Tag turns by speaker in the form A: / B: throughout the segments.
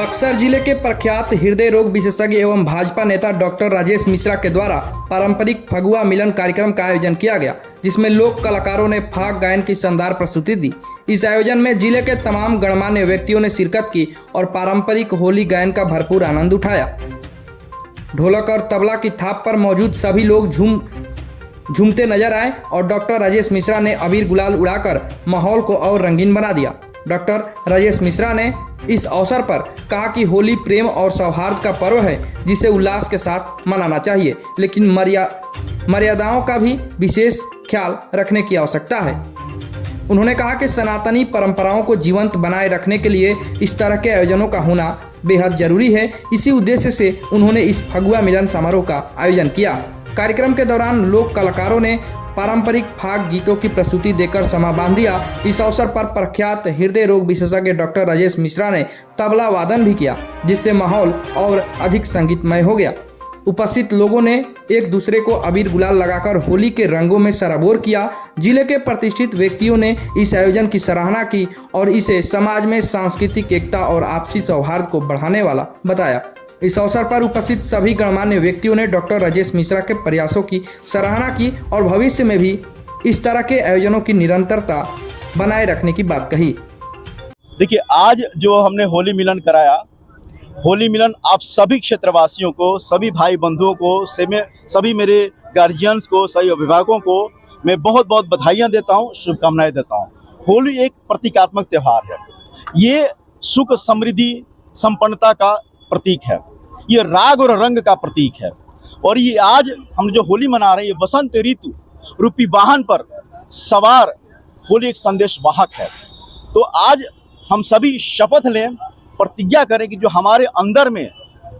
A: बक्सर जिले के प्रख्यात हृदय रोग विशेषज्ञ एवं भाजपा नेता डॉक्टर राजेश मिश्रा के द्वारा पारंपरिक फगुआ मिलन कार्यक्रम का आयोजन किया गया, जिसमें लोक कलाकारों ने फाग गायन की शानदार प्रस्तुति दी। इस आयोजन में जिले के तमाम गणमान्य व्यक्तियों ने शिरकत की और पारंपरिक होली गायन का भरपूर आनंद उठाया। ढोलक और तबला की थाप पर मौजूद सभी लोग झूमते नजर आए और डॉक्टर राजेश मिश्रा ने अबीर गुलाल उड़ाकर माहौल को और रंगीन बना दिया। डॉक्टर राजेश मिश्रा ने इस अवसर पर कहा कि होली प्रेम और सौहार्द का पर्व है, जिसे उल्लास के साथ मनाना चाहिए, लेकिन मर्यादाओं का भी विशेष ख्याल रखने की आवश्यकता है। उन्होंने कहा कि सनातनी परंपराओं को जीवंत बनाए रखने के लिए इस तरह के आयोजनों का होना बेहद जरूरी है। इसी उद्देश्य से उन्होंने इस फगुआ मिलन समारोह का आयोजन किया। कार्यक्रम के दौरान लोक कलाकारों ने पारंपरिक फाग गीतों की प्रस्तुति देकर समा बांध दिया। इस अवसर पर प्रख्यात हृदय रोग विशेषज्ञ डॉक्टर राजेश मिश्रा ने तबला वादन भी किया, जिससे माहौल और अधिक संगीतमय हो गया। उपस्थित लोगों ने एक दूसरे को अबीर गुलाल लगाकर होली के रंगों में सराबोर किया। जिले के प्रतिष्ठित व्यक्तियों ने इस आयोजन की सराहना की और इसे समाज में सांस्कृतिक एकता और आपसी सौहार्द को बढ़ाने वाला बताया। इस अवसर पर उपस्थित सभी गणमान्य व्यक्तियों ने डॉक्टर राजेश मिश्रा के प्रयासों की सराहना की और भविष्य में भी इस तरह के आयोजनों की निरंतरता बनाए रखने की बात कही।
B: देखिए, आज जो हमने होली मिलन कराया, होली मिलन आप सभी क्षेत्रवासियों को, सभी भाई बंधुओं को, सभी मेरे गार्जियंस को, सभी अभिभावकों को मैं बहुत बहुत बधाइयाँ देता हूँ, शुभकामनाएं देता हूँ। होली एक प्रतीकात्मक त्यौहार है। ये सुख, समृद्धि, संपन्नता का प्रतीक है। ये राग और रंग का प्रतीक है। और ये आज हम जो होली मना रहे हैं, ये वसंत ऋतु रूपी वाहन पर सवार होली एक संदेश वाहक है। तो आज हम सभी शपथ लें, प्रतिज्ञा करें कि जो हमारे अंदर में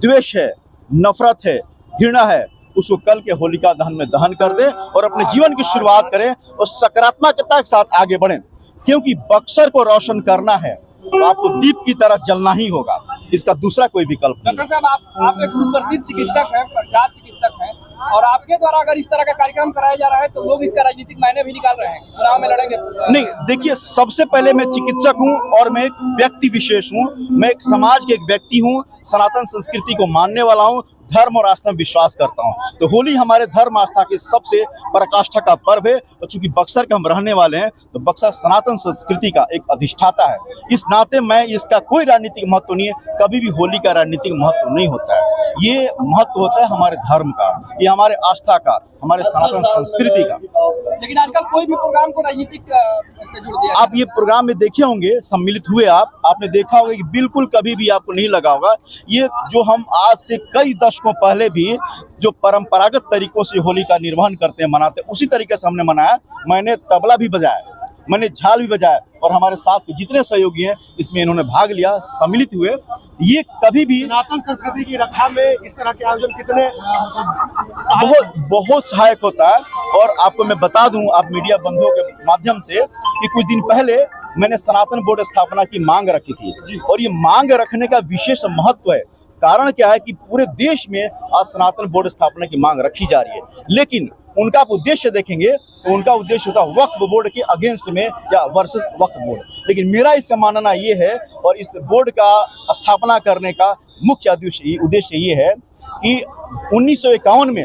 B: द्वेष है, नफरत है, घृणा है, उसको कल के होलिका दहन में दहन कर दें और अपने जीवन की शुरुआत करें और सकारात्मकता के साथ आगे बढ़ें। क्योंकि बक्सर को रोशन करना है तो आपको दीप की तरह जलना ही होगा, इसका दूसरा कोई विकल्प नहीं।
C: डॉक्टर साहब, आप एक सुप्रसिद्ध चिकित्सक हैं, प्रख्यात चिकित्सक हैं, और आपके द्वारा अगर इस तरह का कार्यक्रम कराया जा रहा है तो लोग इसका राजनीतिक मायने भी निकाल रहे हैं, चुनाव में लड़ेंगे।
B: नहीं, देखिए, सबसे पहले मैं चिकित्सक हूं और मैं एक व्यक्ति विशेष हूं। मैं एक समाज के एक व्यक्ति हूं, सनातन संस्कृति को मानने वाला हूं, धर्म और आस्था में विश्वास करता हूं। तो होली हमारे धर्म आस्था के सबसे पराकाष्ठा का पर्व है। और चूंकि बक्सर के हम रहने वाले हैं, तो बक्सर सनातन संस्कृति का एक अधिष्ठाता है। इस नाते मैं इसका कोई राजनीतिक महत्व नहीं है, कभी भी होली का राजनीतिक महत्व नहीं होता है। ये महत्व होता है हमारे धर्म का, ये हमारे आस्था का, हमारे सनातन संस्कृति का।
C: लेकिन आजकल कोई भी प्रोग्राम को राजनीतिक से जुड़ दिया।
B: आप ये प्रोग्राम में देखे होंगे, सम्मिलित हुए आपने देखा होगा कि बिल्कुल कभी भी आपको नहीं लगा होगा ये जो हम आज से कई दशकों पहले भी जो परंपरागत तरीकों से होली का निर्वहन करते हैं, मनाते हैं, उसी तरीके से हमने मनाया। मैंने तबला भी बजाया, मैंने झाल भी बजाया और हमारे साथ के जितने सहयोगी हैं इसमें इन्होंने भाग लिया, सम्मिलित हुए। ये कभी भी
D: सनातन संस्कृति की रक्षा में इस तरह के आयोजन कितने
B: बहुत सहायक होता है। और आपको मैं बता दूं, आप मीडिया बंधुओं के माध्यम से, कि कुछ दिन पहले मैंने सनातन बोर्ड स्थापना की मांग रखी थी और ये मांग रखने का विशेष महत्व है। कारण क्या है कि पूरे देश में आज सनातन बोर्ड स्थापना की मांग रखी जा रही है, लेकिन उनका आप उद्देश्य देखेंगे तो उनका उद्देश्य होता है वक्फ बोर्ड के अगेंस्ट में या वर्सेस वक्फ बोर्ड। लेकिन मेरा इसका मानना ये है और इस बोर्ड का स्थापना करने का मुख्य उद्देश्य ये है कि 1951 में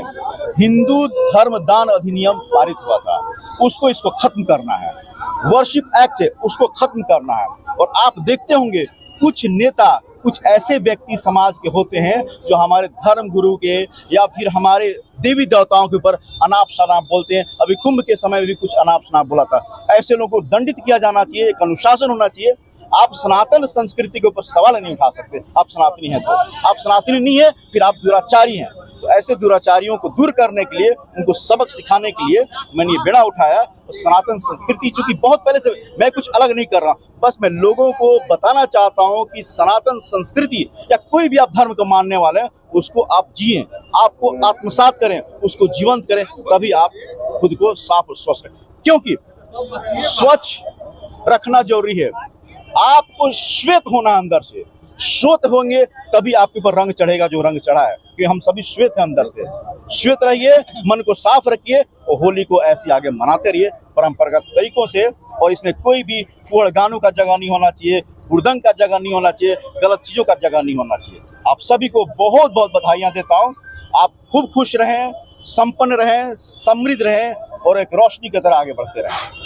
B: हिंदू धर्म दान अधिनियम पारित हुआ था, इसको खत्म करना है। वर्शिप एक्ट है, उसको खत्म करना है। और आप देखते होंगे कुछ नेता, कुछ ऐसे व्यक्ति समाज के होते हैं जो हमारे धर्म गुरु के या फिर हमारे देवी देवताओं के ऊपर अनाप शनाप बोलते हैं। अभी कुंभ के समय में भी कुछ अनाप शनाप बोला था। ऐसे लोगों को दंडित किया जाना चाहिए, एक अनुशासन होना चाहिए। आप सनातन संस्कृति के ऊपर सवाल नहीं उठा सकते। आप सनातनी हैं तो आप सनातनी नहीं है, फिर आप दुराचारी हैं। तो ऐसे दुराचारियों को दूर करने के लिए, उनको सबक सिखाने के लिए मैंने ये बेड़ा उठाया। और सनातन संस्कृति, चूंकि बहुत पहले से मैं कुछ अलग नहीं कर रहा, बस मैं लोगों को बताना चाहता हूं कि सनातन संस्कृति या कोई भी आप धर्म को मानने वाले हैं, उसको आप जिएं, आपको आत्मसात करें, उसको जीवंत करें, तभी आप खुद को साफ और स्वच्छ रखें। क्योंकि स्वच्छ रखना जरूरी है। आपको श्वेत होना अंदर से, श्वेत होंगे तभी आपके ऊपर रंग चढ़ेगा जो रंग चढ़ा है, कि हम सभी श्वेत हैं अंदर से। श्वेत रहिए, मन को साफ रखिए और होली को ऐसे आगे मनाते रहिए परंपरागत तरीकों से। और इसमें कोई भी फुहड़ गानों का जगह नहीं होना चाहिए, हुड़दंग का जगह नहीं होना चाहिए, गलत चीजों का जगह नहीं होना चाहिए। आप सभी को बहुत बहुत बधाइयां देता हूं। आप खूब खुश रहें, संपन्न रहें, समृद्ध रहें और एक रोशनी की तरह आगे बढ़ते रहें।